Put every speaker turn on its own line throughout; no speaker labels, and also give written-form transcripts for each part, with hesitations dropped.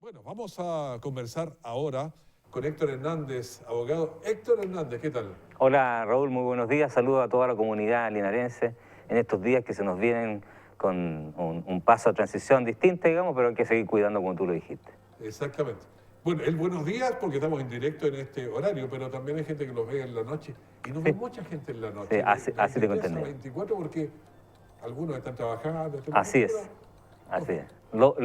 Bueno, vamos a conversar ahora con Héctor Hernández, abogado. Héctor Hernández, ¿qué tal?
Hola Raúl, muy buenos días. Saludos a toda la comunidad linarense en estos días que se nos vienen con un paso de transición distinto, digamos, pero hay que seguir cuidando como tú lo dijiste.
Exactamente. Bueno, el buenos días porque estamos en directo en este horario, pero también hay gente que los ve en la noche y no ve mucha gente en la noche.
Sí, así tengo
23 a
entendido.
24 porque algunos están trabajando.
Así es, así es.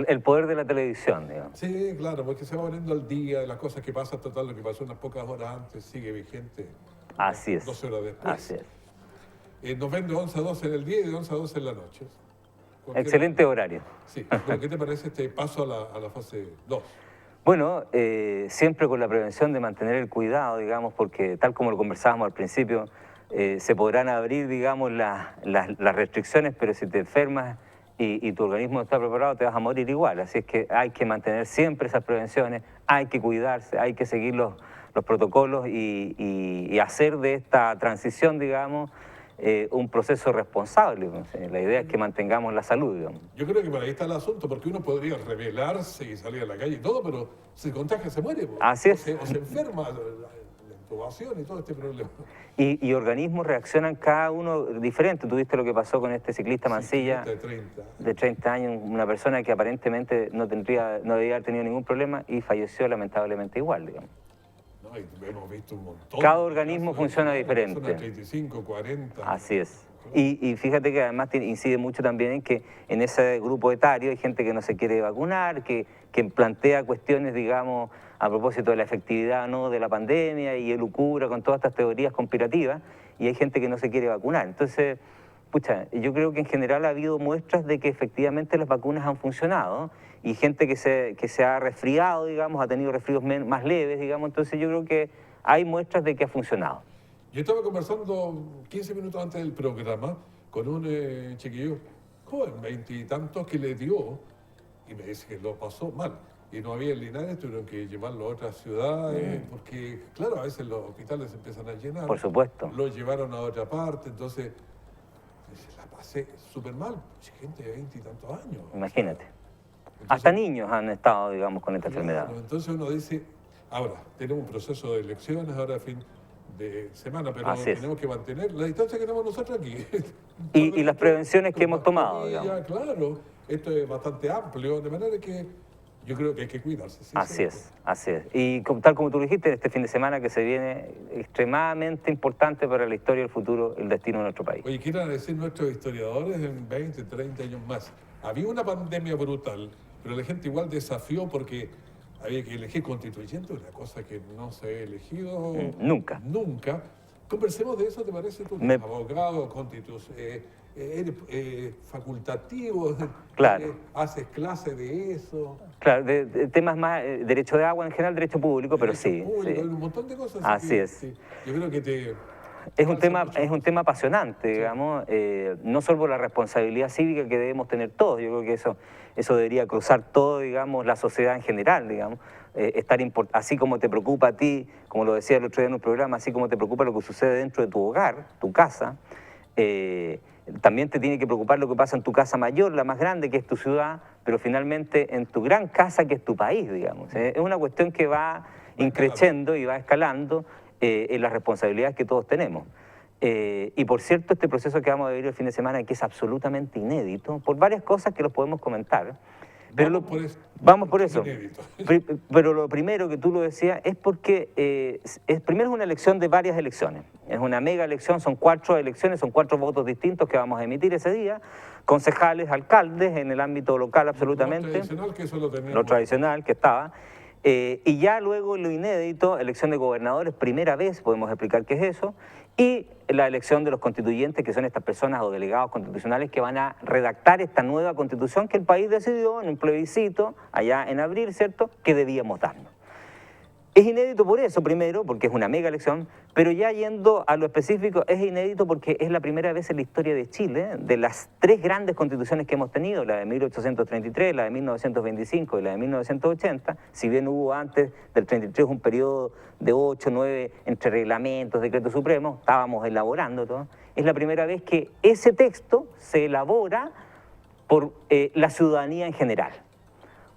El poder de la televisión, digamos.
Sí, claro, porque se va poniendo al día de las cosas que pasan, total, lo que pasó unas pocas horas antes sigue vigente.
Así es.
12 horas después.
Así es.
Nos ven de 11 a 12 en el día y de 11 a 12 en la noche.
Excelente horario.
Sí, pero ¿qué te parece este paso a la fase 2?
Bueno, siempre con la prevención de mantener el cuidado, digamos, porque tal como lo conversábamos al principio, se podrán abrir, digamos, las restricciones, pero si te enfermas y tu organismo no está preparado, te vas a morir igual. Así es que hay que mantener siempre esas prevenciones, hay que cuidarse, hay que seguir los protocolos y hacer de esta transición, digamos, un proceso responsable. La idea es que mantengamos la salud, digamos.
Yo creo que por ahí está el asunto, porque uno podría rebelarse y salir a la calle y todo, pero se contagia, se muere.
Así es.
O se enferma, la intubación y todo este problema.
Y organismos reaccionan cada uno diferente. Tú viste lo que pasó con este ciclista Mancilla, de 30 años, una persona que aparentemente no debía haber tenido ningún problema y falleció lamentablemente igual, digamos.
No, y hemos visto un montón.
Cada organismo funciona diferente.
35, 40.
Así es. Y fíjate que además incide mucho también en que en ese grupo etario hay gente que no se quiere vacunar, que plantea cuestiones, digamos, a propósito de la efectividad no de la pandemia y elucubra con todas estas teorías conspirativas, y hay gente que no se quiere vacunar. Entonces, pucha, yo creo que en general ha habido muestras de que efectivamente las vacunas han funcionado, y gente que se ha resfriado, digamos, ha tenido resfríos más leves, digamos, entonces yo creo que hay muestras de que ha funcionado.
Yo estaba conversando 15 minutos antes del programa con un chiquillo joven, 20 y tantos, que le dio y me dice que lo pasó mal. Y no había en Linares, tuvieron que llevarlo a otras ciudades, porque, claro, a veces los hospitales se empiezan a llenar.
Por supuesto.
Lo llevaron a otra parte, entonces la pasé súper mal. Gente de 20 y tantos años.
Imagínate.
Entonces,
hasta niños han estado, digamos, con esta enfermedad.
Entonces uno dice, ahora, tenemos un proceso de elecciones, ahora a fin de semana, pero tenemos que mantener la distancia que tenemos nosotros aquí.
Y las prevenciones que hemos tomado, digamos.
Claro, esto es bastante amplio, de manera que yo creo que hay que cuidarse. ¿Sí?
Así es, así es. Y tal como tú dijiste, este fin de semana que se viene extremadamente importante para la historia y el futuro, el destino de nuestro país.
Oye, quieran decir nuestros historiadores en 20, 30 años más. Había una pandemia brutal, pero la gente igual desafió porque había que elegir constituyente, una cosa que no se ha elegido
nunca.
Nunca. Conversemos de eso, ¿te parece? Tú, abogado, eres facultativo,
claro.
Haces clases de eso.
Claro, de temas más, derecho de agua en general, derecho público, pero sí.
Público, un montón de cosas.
Así es.
Sí. Yo creo que
es un tema apasionante, digamos, no solo por la responsabilidad cívica que debemos tener todos, yo creo que eso debería cruzar todo, digamos, la sociedad en general, digamos, así como te preocupa a ti, como lo decía el otro día en un programa, así como te preocupa lo que sucede dentro de tu hogar, tu casa, también te tiene que preocupar lo que pasa en tu casa mayor, la más grande, que es tu ciudad, pero finalmente en tu gran casa, que es tu país, digamos. Es una cuestión que va increciendo y va escalando en las responsabilidades que todos tenemos. Y por cierto, este proceso que vamos a vivir el fin de semana, que es absolutamente inédito, por varias cosas que los podemos comentar, pero vamos por eso. Pero lo primero que tú lo decías es porque primero es una elección de varias elecciones. Es una mega elección, son 4 elecciones, son 4 votos distintos que vamos a emitir ese día. Concejales, alcaldes en el ámbito local absolutamente.
Lo tradicional, que eso lo teníamos.
Lo tradicional que estaba. Y ya luego lo inédito, elección de gobernadores, primera vez, podemos explicar qué es eso, y la elección de los constituyentes, que son estas personas o delegados constitucionales que van a redactar esta nueva constitución que el país decidió en un plebiscito allá en abril, ¿cierto?, que debíamos darnos. Es inédito por eso, primero, porque es una mega elección, pero ya yendo a lo específico, es inédito porque es la primera vez en la historia de Chile, de las 3 grandes constituciones que hemos tenido, la de 1833, la de 1925 y la de 1980, si bien hubo antes del 33 un periodo de 8, 9, entre reglamentos, decretos supremos, estábamos elaborando todo, es la primera vez que ese texto se elabora por la ciudadanía en general.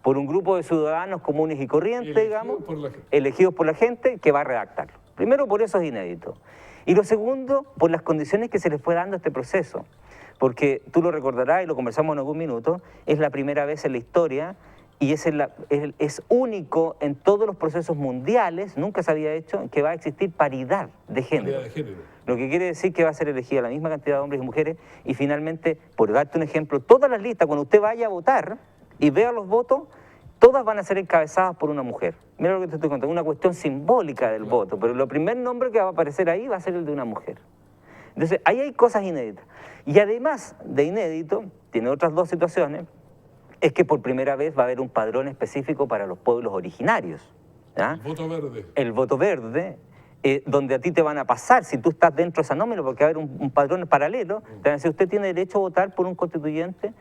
por un grupo de ciudadanos comunes y corrientes,
Elegidos
digamos,
por la gente.
elegidos por la gente, que va a redactarlo. Primero, por eso es inédito. Y lo segundo, por las condiciones que se les fue dando a este proceso. Porque tú lo recordarás y lo conversamos en algún minuto, es la primera vez en la historia y es único en todos los procesos mundiales, nunca se había hecho, que va a existir paridad de género.
Paridad de género.
Lo que quiere decir que va a ser elegida la misma cantidad de hombres y mujeres y finalmente, por darte un ejemplo, todas las listas, cuando usted vaya a votar y vea los votos, todas van a ser encabezadas por una mujer. Mira lo que te estoy contando, una cuestión simbólica del voto, pero el primer nombre que va a aparecer ahí va a ser el de una mujer. Entonces, ahí hay cosas inéditas. Y además de inédito, tiene otras dos situaciones, es que por primera vez va a haber un padrón específico para los pueblos originarios. ¿Ya?
El voto verde.
El voto verde, donde a ti te van a pasar, si tú estás dentro de esa nómina, porque va a haber un padrón paralelo, te van a decir, usted tiene derecho a votar por un constituyente,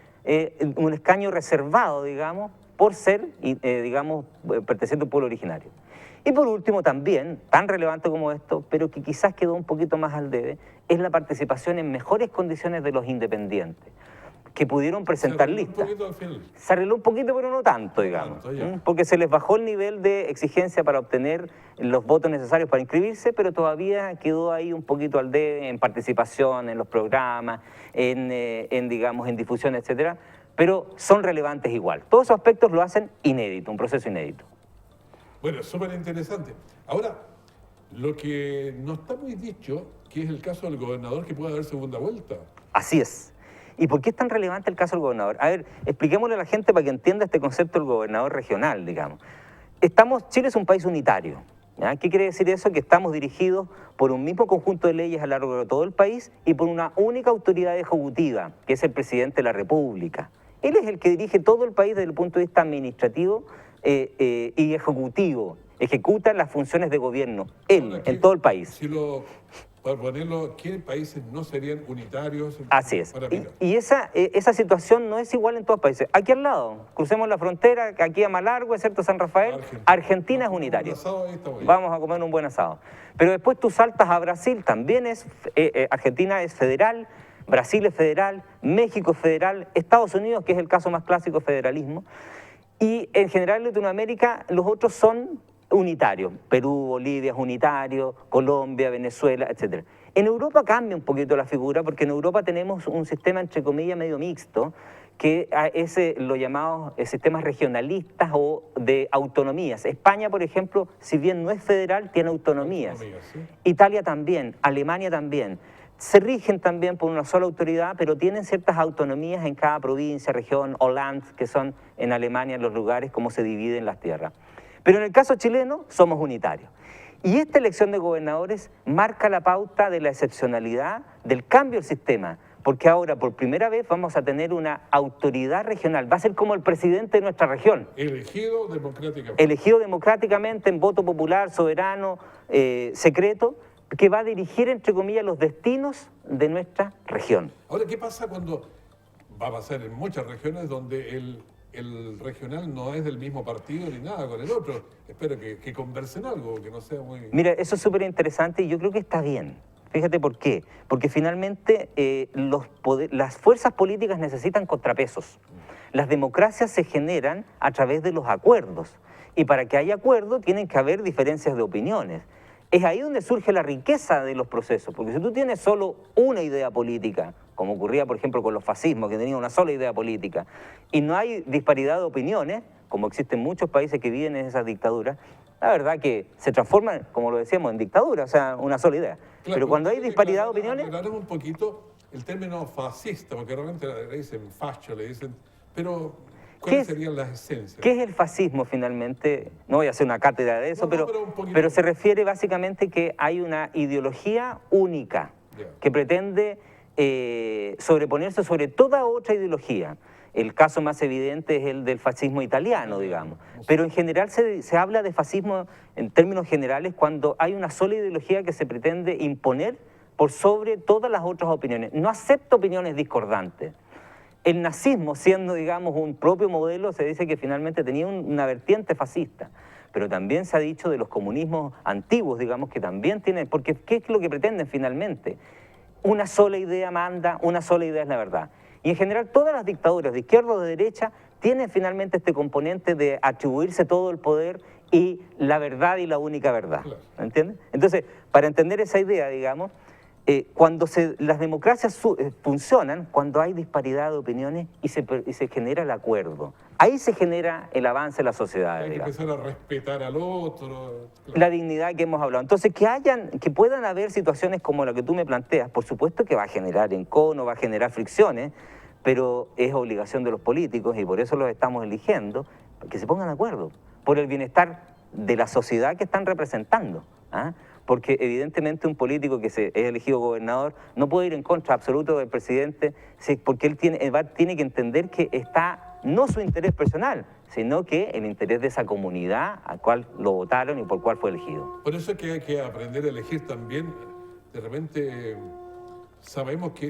un escaño reservado, digamos, por ser, digamos, perteneciente a un pueblo originario. Y por último también, tan relevante como esto, pero que quizás quedó un poquito más al debe, es la participación en mejores condiciones de los independientes, que pudieron presentar listas.
Un poquito al final.
Se arregló un poquito, pero no tanto, digamos.
tanto, ya.
Porque se les bajó el nivel de exigencia para obtener los votos necesarios para inscribirse, pero todavía quedó ahí un poquito al debe en participación, en los programas, digamos, en difusión, etcétera. Pero son relevantes igual. Todos esos aspectos lo hacen inédito, un proceso inédito.
Bueno, súper interesante. Ahora, lo que no está muy dicho, que es el caso del gobernador que puede haber segunda vuelta.
Así es. ¿Y por qué es tan relevante el caso del gobernador? A ver, expliquémosle a la gente para que entienda este concepto del gobernador regional, digamos. Chile es un país unitario. ¿Ya? ¿Qué quiere decir eso? Que estamos dirigidos por un mismo conjunto de leyes a lo largo de todo el país y por una única autoridad ejecutiva, que es el presidente de la República. Él es el que dirige todo el país desde el punto de vista administrativo y ejecutivo. Ejecuta las funciones de gobierno, él,
Ahora,
en todo el país.
Para ponerlo, ¿qué países no serían unitarios?
Así es.
Para mirar.
Y esa situación no es igual en todos los países. Aquí al lado, crucemos la frontera, aquí a Malargüe, ¿cierto? San Rafael, Argentina es unitario.
Asado, ahí estamos.
Vamos a comer un buen asado. Pero después tú saltas a Brasil, también Argentina es federal, Brasil es federal, México es federal, Estados Unidos, que es el caso más clásico, es federalismo. Y en general en Latinoamérica los otros son unitarios. Perú, Bolivia es unitario, Colombia, Venezuela, etc. En Europa cambia un poquito la figura porque en Europa tenemos un sistema entre comillas medio mixto que es lo llamado sistemas regionalistas o de autonomías. España, por ejemplo, si bien no es federal, tiene autonomías.
¿Sí?
Italia también, Alemania también. Se rigen también por una sola autoridad, pero tienen ciertas autonomías en cada provincia, región o land, que son en Alemania los lugares como se dividen las tierras. Pero en el caso chileno somos unitarios. Y esta elección de gobernadores marca la pauta de la excepcionalidad del cambio del sistema, porque ahora por primera vez vamos a tener una autoridad regional, va a ser como el presidente de nuestra región.
Elegido democráticamente.
Elegido democráticamente en voto popular, soberano, secreto, que va a dirigir, entre comillas, los destinos de nuestra región.
Ahora, ¿qué pasa cuando va a pasar en muchas regiones donde el regional no es del mismo partido ni nada con el otro? Espero que conversen algo, que no sea muy...
Mira, eso es súper interesante y yo creo que está bien. Fíjate por qué. Porque finalmente las fuerzas políticas necesitan contrapesos. Las democracias se generan a través de los acuerdos. Y para que haya acuerdo tienen que haber diferencias de opiniones. Es ahí donde surge la riqueza de los procesos, porque si tú tienes solo una idea política, como ocurría por ejemplo con los fascismos, que tenían una sola idea política, y no hay disparidad de opiniones, como existen muchos países que viven en esas dictaduras, la verdad que se transforman, como lo decíamos, en dictadura, o sea, una sola idea.
Claro,
pero cuando hay disparidad de opiniones...
Aclaremos un poquito el término fascista, porque realmente le dicen facho, le dicen... Pero, ¿cuáles serían las esencias?
¿Qué es el fascismo finalmente? No voy a hacer una cátedra de eso,
No,
pero se refiere básicamente que hay una ideología única que pretende sobreponerse sobre toda otra ideología. El caso más evidente es el del fascismo italiano, digamos. Pero en general se habla de fascismo en términos generales cuando hay una sola ideología que se pretende imponer por sobre todas las otras opiniones. No acepta opiniones discordantes. El nazismo, siendo, digamos, un propio modelo, se dice que finalmente tenía una vertiente fascista. Pero también se ha dicho de los comunismos antiguos, digamos, que también tienen... Porque, ¿qué es lo que pretenden finalmente? Una sola idea manda, una sola idea es la verdad. Y en general todas las dictaduras, de izquierda o de derecha, tiene finalmente este componente de atribuirse todo el poder y la verdad y la única verdad.
Claro.
¿Entiendes? Entonces, para entender esa idea, digamos, cuando las democracias funcionan, cuando hay disparidad de opiniones y se genera el acuerdo. Ahí se genera el avance de la sociedad.
Hay que
digamos.
empezar a respetar al otro. Claro.
La dignidad que hemos hablado. Entonces, que puedan haber situaciones como la que tú me planteas, por supuesto que va a generar encono, va a generar fricciones, pero es obligación de los políticos, y por eso los estamos eligiendo, que se pongan de acuerdo, por el bienestar de la sociedad que están representando. ¿Ah? Porque evidentemente un político que es elegido gobernador no puede ir en contra absoluto del presidente, porque él tiene que entender que está no su interés personal, sino que el interés de esa comunidad a cual lo votaron y por cual fue elegido.
Por eso es que hay que aprender a elegir también. De repente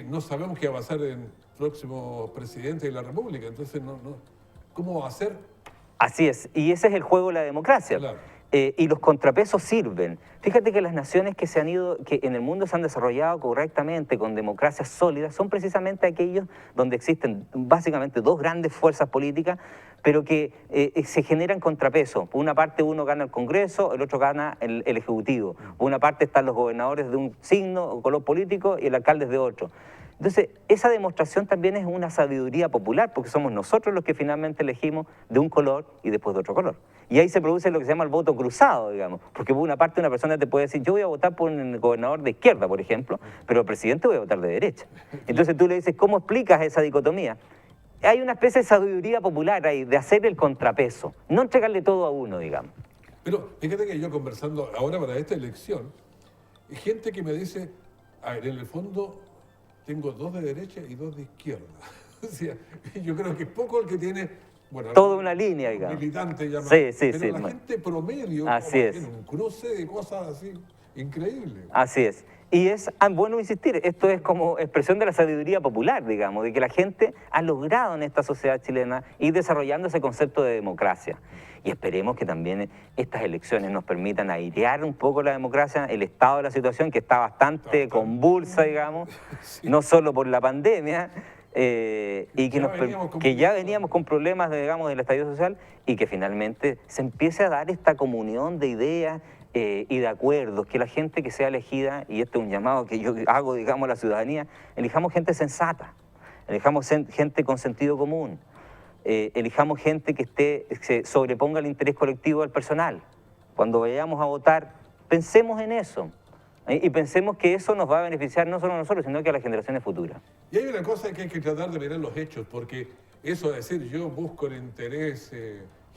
no sabemos qué va a pasar en el próximo presidente de la República, entonces ¿cómo va a ser?
Así es, y ese es el juego de la democracia.
Claro.
Y los contrapesos sirven. Fíjate que las naciones que en el mundo se han desarrollado correctamente, con democracias sólidas, son precisamente aquellos donde existen básicamente dos grandes fuerzas políticas, pero que se generan contrapesos. Por una parte uno gana el Congreso, el otro gana el Ejecutivo. Por una parte están los gobernadores de un signo o color político y el alcalde de otro. Entonces, esa demostración también es una sabiduría popular, porque somos nosotros los que finalmente elegimos de un color y después de otro color. Y ahí se produce lo que se llama el voto cruzado, digamos, porque por una parte una persona te puede decir, yo voy a votar por un gobernador de izquierda, por ejemplo, pero el presidente voy a votar de derecha. Entonces tú le dices, ¿cómo explicas esa dicotomía? Hay una especie de sabiduría popular ahí, de hacer el contrapeso, no entregarle todo a uno, digamos.
Pero fíjate que yo conversando ahora para esta elección, hay gente que me dice, a ver, en el fondo tengo 2 de derecha y 2 de izquierda. O sea, yo creo que es poco el que tiene, bueno,
toda una línea, digamos.
Militante llamado.
Sí,
pero
sí.
la gente promedio
Así es.
tiene un cruce de cosas así increíbles.
Así es. Y es bueno insistir, esto es como expresión de la sabiduría popular, digamos, de que la gente ha logrado en esta sociedad chilena ir desarrollando ese concepto de democracia. Y esperemos que también estas elecciones nos permitan airear un poco la democracia, el estado de la situación que está bastante convulsa, digamos,
Sí.
no solo por la pandemia, y que ya
veníamos
veníamos con problemas, digamos, del estallido social, y que finalmente se empiece a dar esta comunión de ideas y de acuerdos, que la gente que sea elegida, y este es un llamado que yo hago, digamos, a la ciudadanía, elijamos gente sensata, elijamos gente con sentido común, elijamos gente que se sobreponga al interés colectivo del personal. Cuando vayamos a votar, pensemos en eso, y pensemos que eso nos va a beneficiar no solo a nosotros, sino que a las generaciones futuras.
Y hay una cosa que hay que tratar de mirar los hechos, porque eso de decir yo busco el interés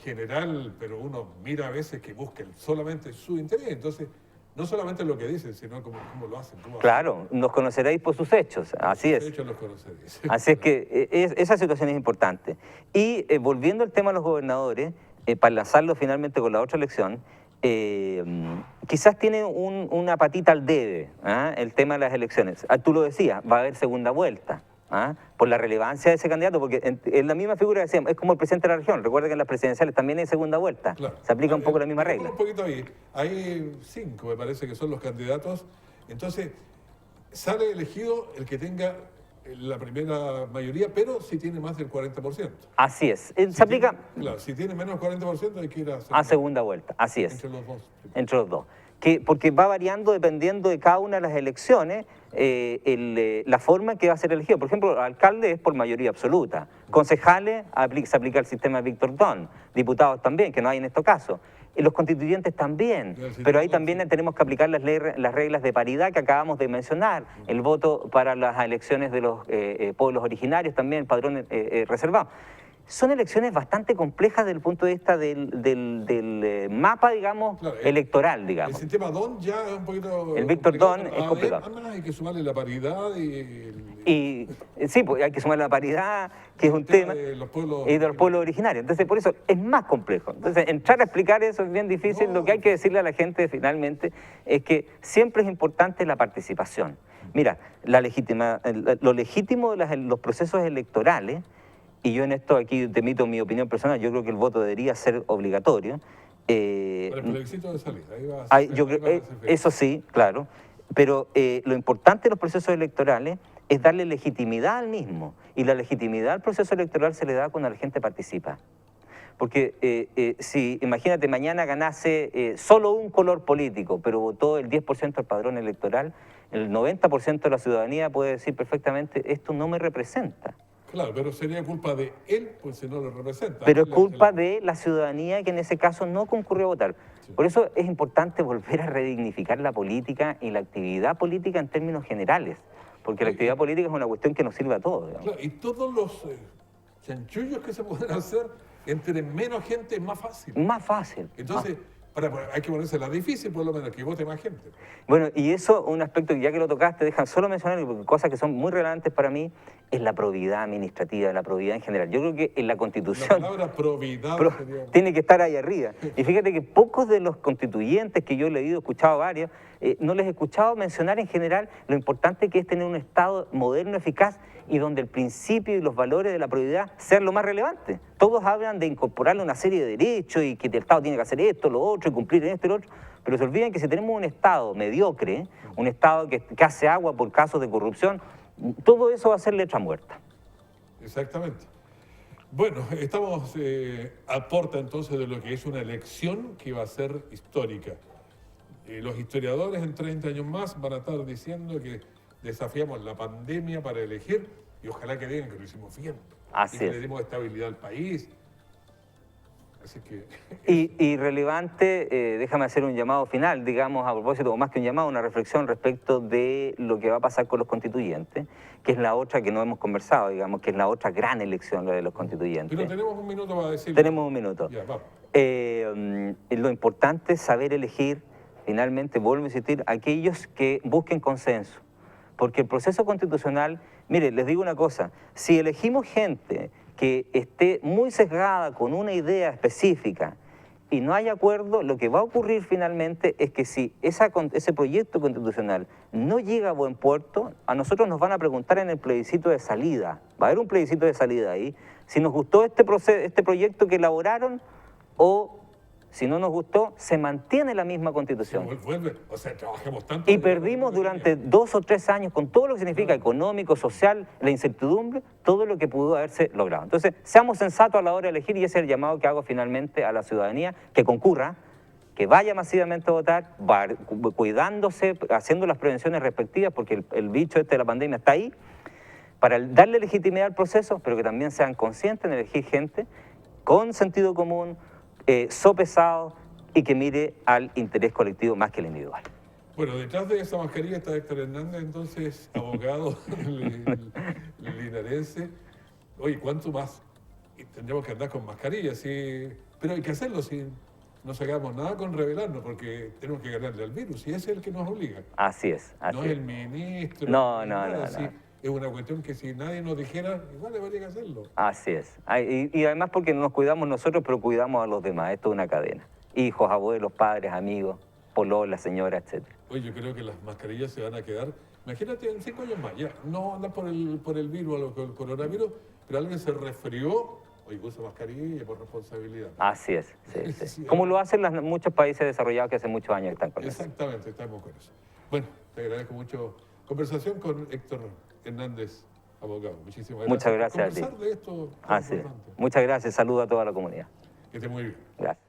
general, pero uno mira a veces que busquen solamente su interés, entonces no solamente lo que dicen, sino cómo lo hacen.
Claro, nos conoceréis por sus hechos, así es.
Los hechos los conoceréis.
Así es que esa situación es importante. Y volviendo al tema de los gobernadores, para enlazarlo finalmente con la otra elección, quizás tiene una patita al debe, el tema de las elecciones. Tú lo decías, va a haber segunda vuelta, por la relevancia de ese candidato, porque en la misma figura decíamos, es como el presidente de la región. Recuerda que en las presidenciales también hay segunda vuelta.
Claro.
Se aplica un poco la misma regla.
Un poquito ahí. Hay 5, me parece que son los candidatos. Entonces, sale elegido el que tenga la primera mayoría, pero si tiene más del 40%.
Así es. Se aplica
Claro, si tiene menos del 40% hay que ir
a segunda vuelta. Así es.
Entre los dos.
Entre los dos. Porque va variando dependiendo de cada una de las elecciones la forma en que va a ser elegido. Por ejemplo, alcalde es por mayoría absoluta. Concejales se aplica el sistema de Víctor Don. Diputados también, que no hay en estos casos. Y los constituyentes también. Pero ahí también tenemos que aplicar las reglas de paridad que acabamos de mencionar. El voto para las elecciones de los pueblos originarios también, el padrón reservado. Son elecciones bastante complejas desde el punto de vista del mapa, digamos,
Claro,
electoral, digamos.
El sistema DON ya es un poquito...
El Víctor Don es complicado.
Además hay que sumarle la paridad
Y sí, pues hay que sumar la paridad, que es un tema,
de los pueblos
y de los pueblos originarios. Entonces, por eso es más complejo. Entonces, entrar a explicar eso es bien difícil. Lo que hay que decirle a la gente finalmente es que siempre es importante la participación. Mira, lo legítimo de los procesos electorales, y yo en esto aquí te emito mi opinión personal, yo creo que el voto debería ser obligatorio.
Para el plebiscito de salida. Ahí va
eso sí, claro. Pero lo importante de los procesos electorales es darle legitimidad al mismo. Y la legitimidad al proceso electoral se le da cuando la gente participa. Porque si, imagínate, mañana ganase solo un color político, pero votó el 10% del padrón electoral, el 90% de la ciudadanía puede decir perfectamente, esto no me representa.
Claro, pero sería culpa de él, pues si no lo representa.
Pero es culpa de la ciudadanía que en ese caso no concurrió a votar.
Sí.
Por eso es importante volver a redignificar la política y la actividad política en términos generales, porque la actividad política es una cuestión que nos sirve a todos. Digamos.
Claro, y todos los chanchullos que se pueden hacer, entre menos gente es más fácil.
Más fácil.
Entonces, hay que ponerse la difícil, por lo menos, que vote más gente.
Bueno, y eso, un aspecto que ya que lo tocaste, dejan solo mencionar, porque cosas que son muy relevantes para mí, es la probidad administrativa, la probidad en general. Yo creo que en la Constitución...
La palabra probidad sería...
tiene que estar ahí arriba. Y fíjate que pocos de los constituyentes que yo he leído, he escuchado varios, no les he escuchado mencionar en general lo importante que es tener un Estado moderno, eficaz, y donde el principio y los valores de la probidad sean lo más relevantes. Todos hablan de incorporarle una serie de derechos y que el Estado tiene que hacer esto, lo otro, y cumplir en esto y lo otro, pero se olviden que si tenemos un Estado mediocre, un Estado que hace agua por casos de corrupción, todo eso va a ser letra muerta.
Exactamente. Bueno, estamos a puerta entonces de lo que es una elección que va a ser histórica. Los historiadores en 30 años más van a estar diciendo que desafiamos la pandemia para elegir y ojalá que digan que lo hicimos bien.
Así
y que
es.
le dimos estabilidad al país. Así que...
Y relevante, déjame hacer un llamado final, digamos, a propósito, o más que un llamado, una reflexión respecto de lo que va a pasar con los constituyentes, que es la otra que no hemos conversado, digamos, que es la otra gran elección, la de los constituyentes.
Pero tenemos un minuto para decirlo.
Tenemos un minuto.
Ya, vamos.
Lo importante es saber elegir, finalmente, vuelvo a insistir, aquellos que busquen consenso. Porque el proceso constitucional, mire, les digo una cosa, si elegimos gente que esté muy sesgada con una idea específica y no hay acuerdo, lo que va a ocurrir finalmente es que si ese proyecto constitucional no llega a buen puerto, a nosotros nos van a preguntar en el plebiscito de salida, va a haber un plebiscito de salida ahí, si nos gustó este proyecto que elaboraron o... Si no nos gustó, se mantiene la misma Constitución.
Vuelve, o sea, trabajemos tanto...
Y perdimos durante 2 o 3 años, con todo lo que significa económico, social, la incertidumbre, todo lo que pudo haberse logrado. Entonces, seamos sensatos a la hora de elegir y ese es el llamado que hago finalmente a la ciudadanía, que concurra, que vaya masivamente a votar, cuidándose, haciendo las prevenciones respectivas, porque el bicho de la pandemia está ahí, para darle legitimidad al proceso, pero que también sean conscientes en elegir gente con sentido común, sopesado y que mire al interés colectivo más que el individual.
Bueno, detrás de esa mascarilla está Héctor Hernández, entonces, abogado linarense. Oye, ¿cuánto más? Y tendremos que andar con mascarilla, sí, pero hay que hacerlo sin no sacamos nada con rebelarnos, porque tenemos que ganarle al virus y ese es el que nos obliga.
Así es.
No es el ministro.
No.
Es una cuestión que si nadie nos dijera, igual debería que hacerlo.
Así es. Y además porque nos cuidamos nosotros, pero cuidamos a los demás. Esto es una cadena. Hijos, abuelos, padres, amigos, polola, señora, etc.
Oye, yo creo que las mascarillas se van a quedar. Imagínate en 5 años más, ya. No andan por el virus o el coronavirus, pero alguien se resfrió. Oye, usa mascarilla por responsabilidad.
Así es. Sí. Como lo hacen muchos países desarrollados que hace muchos años están con eso.
Exactamente, estamos con eso. Bueno, te agradezco mucho. Conversación con Héctor Hernández, abogado. Muchísimas gracias.
Muchas gracias a ti.
Conversar de esto.
Así es. Muchas gracias. Saludo a toda la comunidad.
Que esté muy bien.
Gracias.